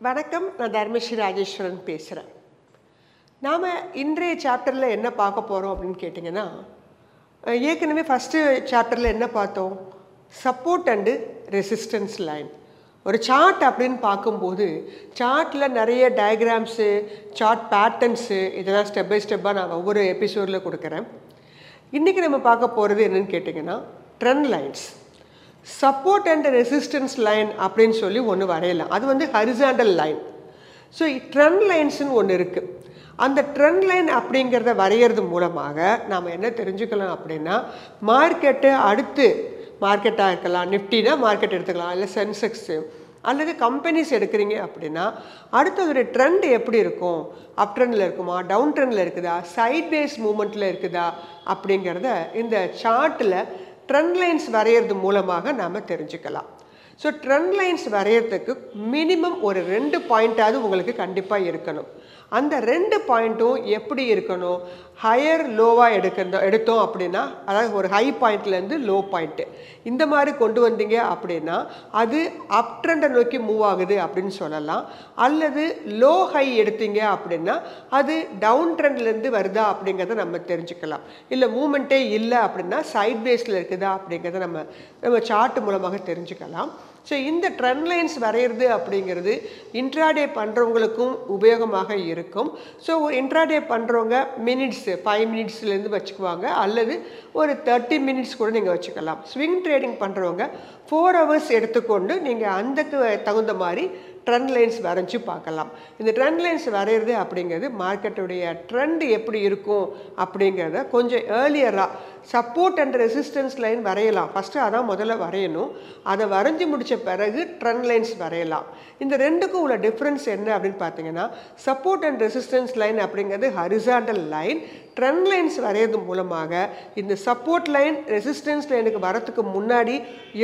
வணக்கம், நான் தர்மஸ்ரீ ராஜேஸ்வரன் பேசுகிறேன். நாம் இன்றைய சாப்டரில் என்ன பார்க்க போகிறோம் அப்படின்னு கேட்டிங்கன்னா, ஏற்கனவே ஃபஸ்ட்டு சாப்டரில் என்ன பார்த்தோம்? Support and resistance line. ஒரு சார்ட் அப்படின்னு பார்க்கும்போது சார்ட்டில் நிறைய டயக்ராம்ஸு, சார்ட் பேட்டர்ன்ஸு இதெல்லாம் ஸ்டெப் பை ஸ்டெப்பாக நான் ஒவ்வொரு எபிசோடில் கொடுக்குறேன். இன்றைக்கி நம்ம பார்க்க போகிறது என்னென்னு கேட்டிங்கன்னா, trend lines. Support and resistance line அப்படின்னு சொல்லி ஒன்று வரையலாம். அது வந்து ஹரிசாண்டல் லைன். ஸோ ட்ரெண்ட் லைன்ஸ்னு ஒன்று இருக்குது. அந்த ட்ரெண்ட் லைன் அப்படிங்கிறத வரைகிறது மூலமாக நாம் என்ன தெரிஞ்சுக்கலாம் அப்படின்னா, மார்க்கெட்டு அடுத்து மார்க்கெட்டாக இருக்கலாம், நிஃப்டினா மார்க்கெட் எடுத்துக்கலாம், இல்லை சென்செக்ஸு அல்லது கம்பெனிஸ் எடுக்கிறீங்க அப்படின்னா அடுத்தது ட்ரெண்ட் எப்படி இருக்கும்? அப் ட்ரெண்டில் இருக்குமா, டவுன் ட்ரெண்டில் இருக்குதா, சைட் வேஸ் மூமெண்ட்டில் இருக்குதா அப்படிங்கிறத இந்த சார்ட்டில் ட்ரெண்ட் லைன்ஸ் வரைகிறது மூலமாக நாம் தெரிஞ்சுக்கலாம். ஸோ ட்ரெண்ட் லைன்ஸ் வரைகிறதுக்கு மினிமம் ஒரு 2 பாயிண்ட்டாவது உங்களுக்கு கண்டிப்பாக இருக்கணும். அந்த 2 பாயிண்ட்டும் எப்படி இருக்கணும்? ஹையர் லோவாக எடுத்தோம் அப்படின்னா, அதாவது ஒரு ஹை பாயிண்ட்லேருந்து லோ பாயிண்ட்டு இந்த மாதிரி கொண்டு வந்தீங்க அப்படின்னா அது அப் ட்ரெண்டை நோக்கி மூவ் ஆகுது அப்படின்னு சொல்லலாம். அல்லது லோ ஹை எடுத்தீங்க அப்படின்னா அது டவுன் ட்ரெண்ட்லேருந்து வருதா அப்படிங்கிறத நம்ம தெரிஞ்சுக்கலாம். இல்லை மூமெண்ட்டே இல்லை அப்படின்னா சைட் பேஸில் இருக்குதா அப்படிங்கிறத நம்ம சார்ட் மூலமாக தெரிஞ்சுக்கலாம். ஸோ இந்த ட்ரெண்ட் லைன்ஸ் வரைகிறது அப்படிங்கிறது இன்ட்ராடே பண்ணுறவங்களுக்கும் உபயோகமாக இருக்கும். ஸோ இன்ட்ராடே பண்ணுறவங்க மினிட்ஸு 5 மினிட்ஸ்லேருந்து வச்சுக்குவாங்க, அல்லது ஒரு 30 மினிட்ஸ் கூட நீங்கள் வச்சுக்கலாம். ஸ்விங் ட்ரேடிங் பண்ணுறவங்க 4 ஹவர்ஸ் எடுத்துக்கொண்டு நீங்கள் அதுக்கு தகுந்த மாதிரி ட்ரெண்ட் லைன்ஸ் வரைஞ்சி பார்க்கலாம். இந்த ட்ரெண்ட் லைன்ஸ் வரைகிறது அப்படிங்கிறது மார்க்கெட்டுடைய ட்ரெண்ட் எப்படி இருக்கும் அப்படிங்கிறத கொஞ்சம் ஏர்லியராக சப்போர்ட் அண்ட் ரெசிஸ்டன்ஸ் லைன் வரையலாம். ஃபஸ்ட்டு அதான் முதல்ல வரையணும். அதை வரைஞ்சி முடித்த பிறகு ட்ரெண்ட் லைன்ஸ் வரையலாம். இந்த ரெண்டுக்கும் உள்ள டிஃப்ரென்ஸ் என்ன அப்படின்னு பார்த்தீங்கன்னா, சப்போர்ட் அண்ட் ரெசிஸ்டன்ஸ் லைன் அப்படிங்கிறது ஹரிசாண்டல் லைன். ட்ரெண்ட் லைன்ஸ் வரைகிறது மூலமாக இந்த சப்போர்ட் லைன் ரெசிஸ்டன்ஸ் லைனுக்கு வரத்துக்கு முன்னாடி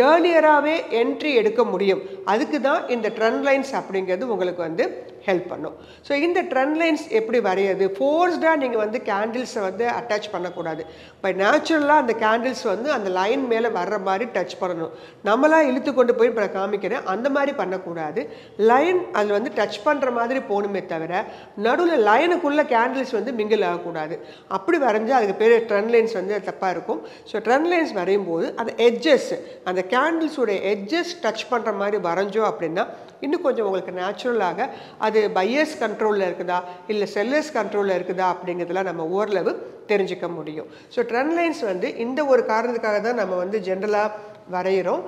ஏர்லியராகவே என்ட்ரி எடுக்க முடியும். அதுக்கு தான் இந்த ட்ரெண்ட் லைன்ஸ் அப்படிங்கிறது உங்களுக்கு வந்து ஹெல்ப் பண்ணும். ஸோ இந்த ட்ரெண்ட் லைன்ஸ் எப்படி வரையாது? ஃபோர்ஸ்டாக நீங்கள் கேண்டில்ஸை அட்டாச் பண்ணக்கூடாது. பை நேச்சுரலாக அந்த கேண்டில்ஸ் அந்த லைன் மேலே வர்ற மாதிரி டச் பண்ணணும். நம்மளாக இழுத்து கொண்டு போய் இப்போ காமிக்கிறேன், அந்த மாதிரி பண்ணக்கூடாது. லைன் அதில் டச் பண்ணுற மாதிரி போகணுமே தவிர நடுவில் லைனுக்குள்ளே கேண்டில்ஸ் மிங்கிள் ஆகக்கூடாது. அப்படி வரைஞ்சால் அதுக்கு பேர் ட்ரெண்ட் லைன்ஸ் தப்பாக இருக்கும். ஸோ ட்ரெண்ட் லைன்ஸ் வரையும் போது அந்த எட்ஜஸ், அந்த கேண்டில்ஸோடைய எட்ஜஸ் டச் பண்ணுற மாதிரி வரைஞ்சோம் அப்படின்னா இன்னும் கொஞ்சம் உங்களுக்கு நேச்சுரலாக அது பையர்ஸ் கண்ட்ரோலில் இருக்குதா இல்லை செல்லர்ஸ் கண்ட்ரோலில் இருக்குதா அப்படிங்கிறதுலாம் நம்ம ஓரளவு தெரிஞ்சுக்க முடியும். ஸோ ட்ரெண்ட் லைன்ஸ் இந்த ஒரு காரணத்துக்காக தான் நம்ம ஜென்ரலாக வரைகிறோம்,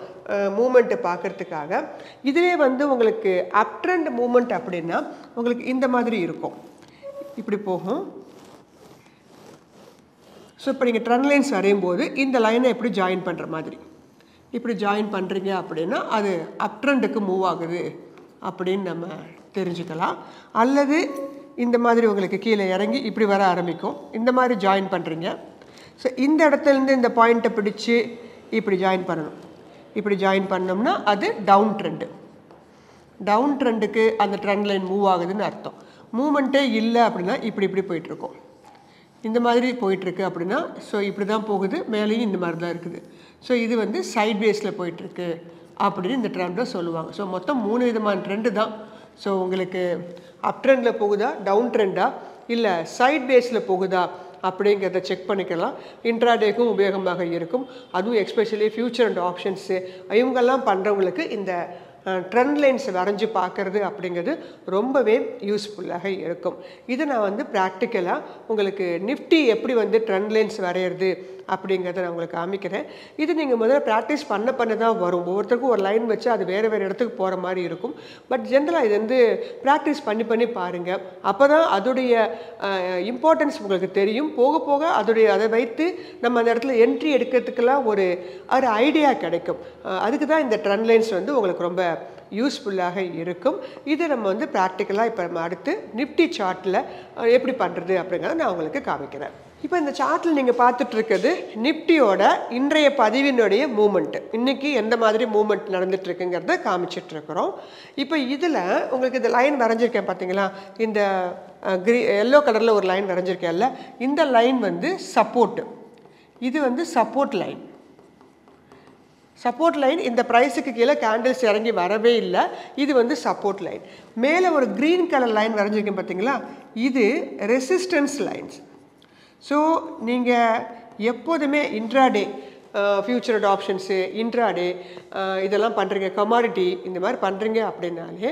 மூமெண்ட்டு பார்க்குறதுக்காக. இதுவே உங்களுக்கு அப் ட்ரெண்ட் மூமெண்ட் அப்படின்னா உங்களுக்கு இந்த மாதிரி இருக்கும், இப்படி போகும். ஸோ இப்போ நீங்கள் ட்ரெண்ட் லைன்ஸ் வரையும் போது இந்த லைனை எப்படி ஜாயின் பண்ணுற மாதிரி இப்படி ஜாயின் பண்ணுறீங்க அப்படின்னா அது அப் ட்ரெண்டுக்கு மூவ் ஆகுது அப்படின்னு நம்ம தெரிஞ்சுக்கலாம். அல்லது இந்த மாதிரி உங்களுக்கு கீழே இறங்கி இப்படி வர ஆரம்பிக்கும், இந்த மாதிரி ஜாயின் பண்ணுறீங்க. ஸோ இந்த இடத்துலேருந்து இந்த பாயிண்ட்டை பிடிச்சி இப்படி ஜாயின் பண்ணணும். இப்படி ஜாயின் பண்ணோம்னா அது டவுன் ட்ரெண்டு. டவுன் ட்ரெண்டுக்கு அந்த ட்ரெண்ட் லைன் மூவ் ஆகுதுன்னு அர்த்தம். மூமெண்ட்டே இல்லை அப்படின்னா இப்படி இப்படி போயிட்டுருக்கோம், இந்த மாதிரி போயிட்டுருக்கு அப்படின்னா ஸோ இப்படி தான் போகுது, மேலேயும் இந்த மாதிரி தான் இருக்குது. ஸோ இது சைட் பேஸில் போயிட்டுருக்கு அப்படின்னு இந்த ட்ரெண்டை சொல்லுவாங்க. ஸோ மொத்தம் 3 விதமான ட்ரெண்டு தான். ஸோ உங்களுக்கு அப் ட்ரெண்டில் போகுதா, டவுன் ட்ரெண்டா, இல்லை சைட் பேஸில் போகுதா அப்படிங்கிறத செக் பண்ணிக்கலாம். இன்ட்ராடேக்கும் உபயோகமாக இருக்கும். அதுவும் எஸ்பெஷலி ஃபியூச்சர் அண்ட் ஆப்ஷன்ஸு இவங்கெல்லாம் பண்ணுறவங்களுக்கு இந்த ட்ரெண்ட் லைன்ஸ் வரைஞ்சி பார்க்குறது அப்படிங்கிறது ரொம்பவே யூஸ்ஃபுல்லாக இருக்கும். இது நான் ப்ராக்டிக்கலாக உங்களுக்கு நிஃப்டி எப்படி ட்ரெண்ட் லைன்ஸ் வரைகிறது அப்படிங்கிறத நான் உங்களுக்கு காமிக்கிறேன். இது நீங்கள் முதல்ல ப்ராக்டிஸ் பண்ண தான் வரும். ஒவ்வொருத்தருக்கும் ஒரு லைன் வச்சு அது வேறு இடத்துக்கு போகிற மாதிரி இருக்கும். பட் ஜென்ரலாக இது ப்ராக்டிஸ் பண்ணி பாருங்கள். அப்போ தான் அதோடைய இம்பார்ட்டன்ஸ் உங்களுக்கு தெரியும். போக போக அதை வைத்து நம்ம அந்த இடத்துல என்ட்ரி எடுக்கிறதுக்கெல்லாம் ஒரு ஐடியா கிடைக்கும். அதுக்கு தான் இந்த ட்ரெண்ட் லைன்ஸ் உங்களுக்கு ரொம்ப யூஸ்ஃபுல்லாக இருக்கும். இது நம்ம ப்ராக்டிக்கலாக இப்போ நம்ம அடுத்து நிஃப்டி சார்ட்டில் எப்படி பண்ணுறது அப்படிங்கிறத நான் உங்களுக்கு காமிக்கிறேன். இப்போ இந்த சார்ட்டில் நீங்கள் பார்த்துட்ருக்கிறது நிஃப்டியோட இன்றைய பதிவினுடைய மூமெண்ட்டு. இன்றைக்கி எந்த மாதிரி மூமெண்ட் நடந்துகிட்ருக்குங்கிறத காமிச்சிட்ருக்குறோம். இப்போ இதில் உங்களுக்கு இந்த லைன் வரைஞ்சிருக்கேன் பார்த்தீங்களா, இந்த எல்லோ கலரில் ஒரு லைன் வரைஞ்சிருக்கேன்ல, இந்த லைன் சப்போர்ட்டு. இது சப்போர்ட் லைன். சப்போர்ட் லைன் இந்த ப்ரைஸுக்கு கீழே கேண்டில்ஸ் இறங்கி வரவே இல்லை. இது வந்து சப்போர்ட் லைன். மேலே ஒரு க்ரீன் கலர் லைன் வரைஞ்சிருக்கேன் பார்த்தீங்களா, இது ரெசிஸ்டன்ஸ் லைன்ஸ். ஸோ நீங்கள் எப்போதுமே இன்ட்ராடே ஃபியூச்சர்ட் ஆப்ஷன்ஸு, இன்ட்ராடே இதெல்லாம் பண்ணுறீங்க, கமாடிட்டி இந்த மாதிரி பண்ணுறீங்க அப்படின்னாலே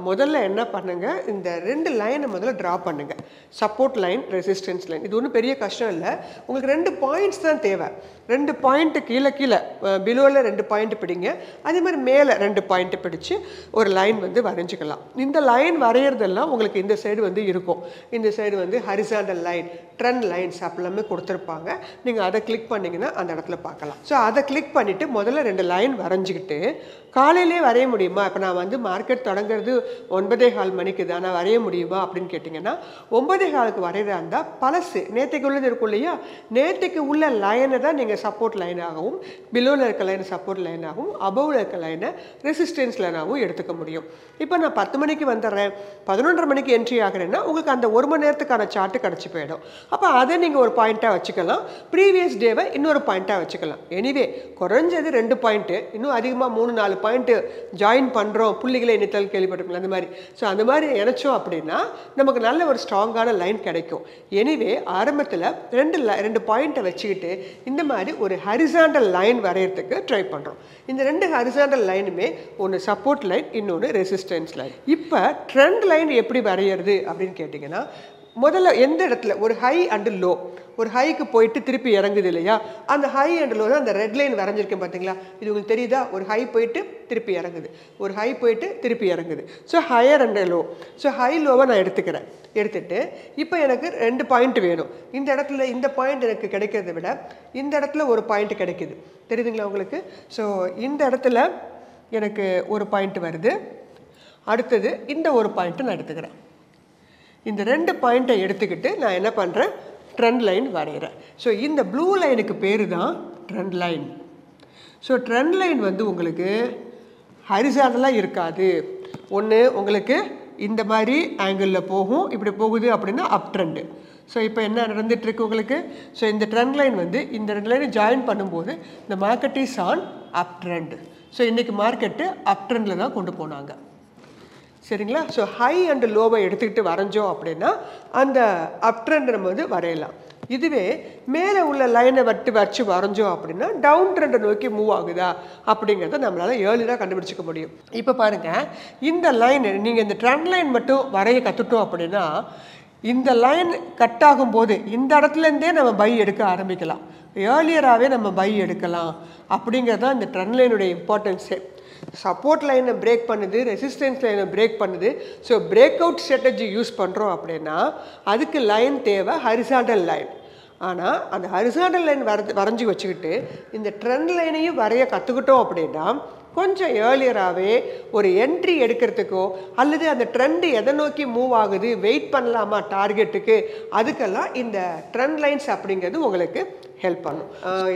முதல்ல என்ன பண்ணுங்கள், இந்த 2 லைனை முதல்ல ட்ரா பண்ணுங்கள். Support line, resistance line. இது ஒன்றும் பெரிய கஷ்டம் இல்லை. உங்களுக்கு 2 பாயிண்ட்ஸ் தான் தேவை. 2 பாயிண்ட்டு கீழே பிலோவில் 2 பாயிண்ட் பிடிங்க. அதே மாதிரி மேலே 2 பாயிண்ட்டு பிடிச்சி ஒரு லைன் வந்து வரைஞ்சிக்கலாம். இந்த லைன் வரைகிறதெல்லாம் உங்களுக்கு இந்த சைடு வந்து இருக்கும். இந்த சைடு வந்து ஹரிசாண்டல் லைன், ட்ரெண்ட் லைன்ஸ் அப்படிலாமே கொடுத்துருப்பாங்க. நீங்கள் அதை கிளிக் பண்ணிங்கன்னா அந்த இடத்துல பார்க்கலாம். ஸோ அதை கிளிக் பண்ணிவிட்டு முதல்ல 2 லைன் வரைஞ்சிக்கிட்டு காலையிலே வரைய முடியுமா, இப்போ நான் வந்து மார்க்கெட் தொடங்குறது 9:15 மணிக்கு தான், நான் வரைய முடியுமா அப்படின்னு கேட்டிங்கன்னா 9:15க்கு வரைகிறதா இருந்தால் பழசு நேற்றுக்கு உள்ளது இருக்கும் இல்லையா, நேற்றுக்கு உள்ள லைனை தான் நீங்கள் சப்போர்ட் லைனாகவும், பிலோவில் இருக்க லைனை சப்போர்ட் லைனாகவும், அபவில் இருக்க லைனை ரெசிஸ்டன்ஸ் லைனாகவும் எடுத்துக்க முடியும். இப்போ நான் 10 மணிக்கு வந்துடுறேன், 11:30 மணிக்கு என்ட்ரி ஆகிறேன்னா உங்களுக்கு அந்த 1 மணி நேரத்துக்கான சார்ட்டு கிடச்சி போயிடும். அப்போ அதை நீங்கள் ஒரு பாயிண்ட்டாக வச்சுக்கலாம். ப்ரீவியஸ் டேவை இன்னொரு பாயிண்ட்டாக வச்சுக்கலாம். எனிவே குறைஞ்சது 2 பாயிண்ட்டு, இன்னும் அதிகமாக 3-4 பாயிண்ட்டு ஜாயின் பண்ணுறோம், புள்ளிகளை இணைத்தல் கேள்விப்பட்டிருக்கலாம் அந்த மாதிரி. ஸோ அந்த மாதிரி இணைச்சோம் அப்படின்னா நமக்கு நல்ல ஒரு ஸ்ட்ராங்கான லைன் கிடைக்கும். எனிவே ஆரம்பத்தில் 2 பாயிண்ட்டை வச்சுக்கிட்டு இந்த மாதிரி ஒரு ஹரிசாண்டல் லைன் வரைகிறதுக்கு ட்ரை பண்ணுறோம். இந்த 2 ஹரிசாண்டல் லைனுமே ஒன்று சப்போர்ட் லைன், இன்னொன்று ரெசிஸ்டன்ஸ் லைன். இப்போ ட்ரெண்ட் லைன் எப்படி வரைகிறது அப்படின்னு கேட்டிங்கன்னா, முதல்ல எந்த இடத்துல ஒரு ஹை அண்டு லோ, ஒரு ஹைக்கு போயிட்டு திருப்பி இறங்குது இல்லையா, அந்த ஹை அண்ட் லோ தான் அந்த ரெட் லைன் வரைஞ்சிருக்கேன் பார்த்தீங்களா. இது உங்களுக்கு தெரியுதா, ஒரு ஹை போயிட்டு திருப்பி இறங்குது, ஒரு ஹை போயிட்டு திருப்பி இறங்குது. So higher and low. So high லோவை நான் எடுத்துட்டு இப்போ எனக்கு 2 பாயிண்ட் வேணும். இந்த இடத்துல இந்த பாயிண்ட் எனக்கு கிடைக்கிறத விட இந்த இடத்துல ஒரு பாயிண்ட் கிடைக்குது, தெரியுதுங்களா உங்களுக்கு. ஸோ இந்த இடத்துல எனக்கு ஒரு பாயிண்ட் வருது, அடுத்தது இந்த ஒரு பாயிண்ட்டு நான் எடுத்துக்கிறேன். இந்த 2 பாயிண்ட்டை எடுத்துக்கிட்டு நான் என்ன பண்ணுறேன், ட்ரெண்ட் லைன் வரைகிறேன். ஸோ இந்த ப்ளூ லைனுக்கு பேர் தான் trend line. So trend line வந்து உங்களுக்கு ஹரிசாண்டலாக இருக்காது. ஒன்று உங்களுக்கு இந்த மாதிரி ஆங்கிளில் போகும், இப்படி போகுது அப்படின்னா அப் ட்ரெண்டு. ஸோ இப்போ என்ன நடந்துகிட்ருக்கு உங்களுக்கு, ஸோ இந்த ட்ரெண்ட் லைன் வந்து இந்த 2 லைனை ஜாயின் பண்ணும்போது இந்த market is on up trend. So இன்றைக்கி மார்க்கெட்டு அப் ட்ரெண்டில் தான் கொண்டு போனாங்க, சரிங்களா. ஸோ ஹை அண்டு லோவை எடுத்துக்கிட்டு வரைஞ்சோம் அப்படின்னா அந்த அப் ட்ரெண்ட் நம்ம வந்து வரையலாம். இதுவே மேலே உள்ள லைனை வச்சு வரைஞ்சோம் அப்படின்னா டவுன் ட்ரெண்டை நோக்கி மூவ் ஆகுதா அப்படிங்கிறத நம்மளால் ஏர்லியாக கண்டுபிடிச்சிக்க முடியும். இப்போ பாருங்கள், இந்த லைன் நீங்கள் இந்த ட்ரெண்ட் லைன் மட்டும் வரைய கற்றுட்டோம் அப்படின்னா இந்த லைன் கட் ஆகும்போது இந்த இடத்துலேருந்தே நம்ம பை எடுக்க ஆரம்பிக்கலாம், ஏர்லியராகவே நம்ம பை எடுக்கலாம். அப்படிங்கிறது தான் இந்த ட்ரெண்ட் லைனுடைய இம்பார்ட்டன்ஸே. சப்போர்ட் லைனை பிரேக் பண்ணுது, ரெசிஸ்டன்ஸ் லைனை பிரேக் பண்ணுது. So break out strategy use பண்ணுறோம் அப்படின்னா அதுக்கு லைன் தேவை ஹரிசாண்டல் லைன். ஆனால் அந்த ஹரிசாண்டல் லைன் வரைஞ்சி வச்சுக்கிட்டு இந்த ட்ரெண்ட் லைனையும் வரைய கற்றுக்கிட்டோம் அப்படின்னா கொஞ்சம் ஏர்லியராகவே ஒரு என்ட்ரி எடுக்கிறதுக்கோ அல்லது அந்த ட்ரெண்டு எதை நோக்கி மூவ் ஆகுது, வெயிட் பண்ணலாமா டார்கெட்டுக்கு, அதுக்கெல்லாம் இந்த ட்ரெண்ட் லைன்ஸ் அப்படிங்கிறது உங்களுக்கு ஹெல்ப் பண்ணும்.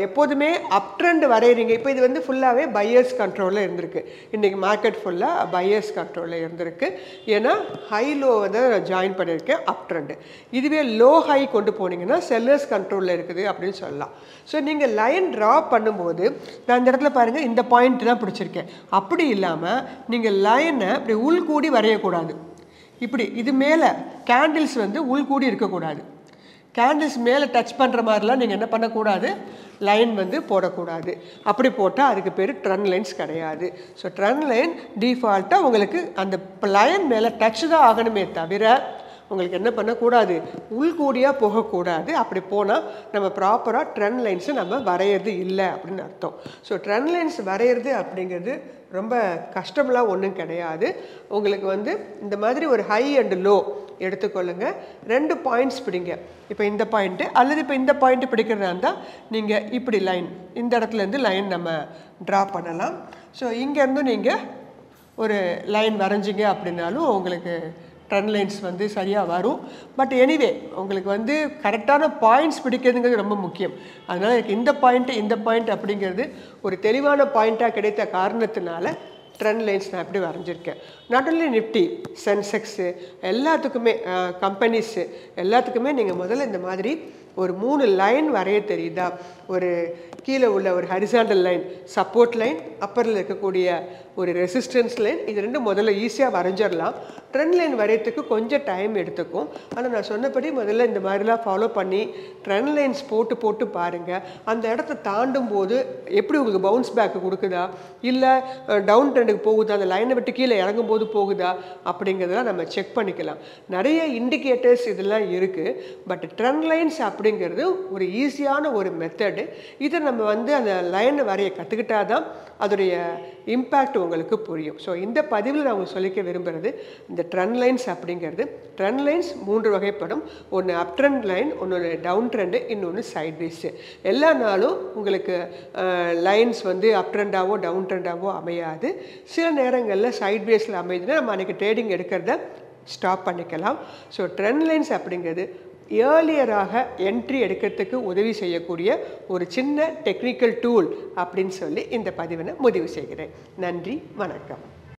எப்போதுமே அப் ட்ரெண்ட் வரைகிறீங்க. இப்போ இது வந்து ஃபுல்லாகவே பையர்ஸ் கண்ட்ரோலில் இருந்திருக்கு. இன்றைக்கி மார்க்கெட் ஃபுல்லாக பையர்ஸ் கண்ட்ரோலில் இருந்திருக்கு. ஏன்னா ஹை லோ வந்து நான் ஜாயின் பண்ணியிருக்கேன் அப் ட்ரெண்டு. இதுவே லோ ஹை கொண்டு போனீங்கன்னா செல்லர்ஸ் கண்ட்ரோலில் இருக்குது அப்படின்னு சொல்லலாம். ஸோ நீங்கள் லைன் ட்ரா பண்ணும்போது நான் இந்த இடத்துல பாருங்கள் இந்த பாயிண்ட் தான் பிடிச்சிருக்கேன். அப்படி இல்லாமல் நீங்கள் லைனை இப்படி உள்கூடி வரையக்கூடாது. இப்படி இது மேலே கேண்டில்ஸ் வந்து உள்கூடி இருக்கக்கூடாது. கேண்டில்ஸ் மேலே டச் பண்ணுற மாதிரிலாம் நீங்கள் என்ன பண்ணக்கூடாது, லைன் வந்து போடக்கூடாது. அப்படி போட்டால் அதுக்கு பேர் ட்ரெண்ட் லைன்ஸ் கிடையாது. ஸோ ட்ரெண்ட் லைன் டிஃபால்ட்டாக உங்களுக்கு அந்த லைன் மேலே டச் தான் ஆகணுமே தவிர உங்களுக்கு என்ன பண்ணக்கூடாது, உள்கூடியாக போகக்கூடாது. அப்படி போனால் நம்ம ப்ராப்பராக ட்ரெண்ட் லைன்ஸை நம்ம வரைகிறது இல்லை அப்படின்னு அர்த்தம். ஸோ ட்ரெண்ட் லைன்ஸ் வரைகிறது அப்படிங்கிறது ரொம்ப கஷ்டமெலாம் ஒன்றும் கிடையாது. உங்களுக்கு வந்து இந்த மாதிரி ஒரு ஹை அண்டு லோ எடுத்துக்கொள்ளுங்க, 2 பாயிண்ட்ஸ் பிடிங்க. இப்போ இந்த பாயிண்ட்டு அல்லது இப்போ இந்த பாயிண்ட்டு பிடிக்கிறதா இருந்தால் நீங்கள் இப்படி லைன் இந்த இடத்துலேருந்து லைன் நம்ம ட்ரா பண்ணலாம். ஸோ இங்கேருந்து நீங்கள் ஒரு லைன் வரைஞ்சிங்க அப்படின்னாலும் உங்களுக்கு ட்ரெண்ட் லைன்ஸ் வந்து சரியாக வரும். பட் எனிவே உங்களுக்கு வந்து கரெக்டான பாயிண்ட்ஸ் பிடிக்கிறதுங்கிறது ரொம்ப முக்கியம். அதனால் எனக்கு இந்த பாயிண்ட் அப்படிங்கிறது ஒரு தெளிவான பாயிண்ட்டாக கிடைத்த காரணத்தினால ட்ரெண்ட் லைன்ஸ் நான் எப்படி வரைஞ்சிருக்கேன். நாட் ஒன்லி நிஃப்டி, சென்செக்ஸு எல்லாத்துக்குமே, கம்பெனிஸு எல்லாத்துக்குமே நீங்கள் முதல்ல இந்த மாதிரி ஒரு 3 லைன் வரைய தெரியுதா? ஒரு கீழே உள்ள ஒரு ஹரிசாண்டல் லைன், சப்போர்ட் லைன், அப்பரில் இருக்கக்கூடிய ஒரு ரெசிஸ்டன்ஸ் லைன், இது ரெண்டும் முதல்ல ஈஸியாக வரைஞ்சிடலாம். ட்ரெண்ட் லைன் வரையறதுக்கு கொஞ்சம் டைம் எடுத்துக்கும். ஆனால் நான் சொன்னபடி முதல்ல இந்த மாதிரிலாம் ஃபாலோ பண்ணி ட்ரெண்ட் லைன்ஸ் போட்டு பாருங்கள். அந்த இடத்த தாண்டும் போது எப்படி உங்களுக்கு பவுன்ஸ் பேக் கொடுக்குதா, இல்லை டவுன் ட்ரெண்டுக்கு போகுதா, அந்த லைனை விட்டு கீழே இறங்கும் போது போகுதா அப்படிங்கிறதெல்லாம் நம்ம செக் பண்ணிக்கலாம். நிறைய இண்டிகேட்டர்ஸ் இதெல்லாம் இருக்குது. பட் ட்ரெண்ட் லைன்ஸ் அப்படிங்கிறது ஒரு ஈஸியான ஒரு மெத்தடு. இதை நம்ம அந்த லைனை வரைய கற்றுக்கிட்டா தான் அதோடைய இம்பேக்ட் உங்களுக்கு புரியும். ஸோ இந்த பதிவில் நான் உங்களுக்கு சொல்லிக்க விரும்புகிறது, இந்த ட்ரெண்ட் லைன்ஸ் அப்படிங்கிறது, ட்ரெண்ட் லைன்ஸ் 3 வகைப்படும். ஒன்று அப் ட்ரெண்ட் லைன், ஒன்று டவுன் ட்ரெண்டு, இன்னொன்று சைட்வேஸு. எல்லா நாளும் உங்களுக்கு லைன்ஸ் அப் ட்ரெண்டாவோ டவுன் ட்ரெண்டாவோ அமையாது. சில நேரங்களில் சைட்வேஸில் அமைதுன்னா நம்ம அன்றைக்கி ட்ரேடிங் எடுக்கிறத ஸ்டாப் பண்ணிக்கலாம். ஸோ ட்ரெண்ட் லைன்ஸ் அப்படிங்கிறது ஏர்லியராக என்ட்ரி எடுக்கிறதுக்கு உதவி செய்யக்கூடிய ஒரு சின்ன டெக்னிக்கல் டூல் அப்படின்னு சொல்லி இந்த பதிவினை முடிவு செய்கிறேன். நன்றி, வணக்கம்.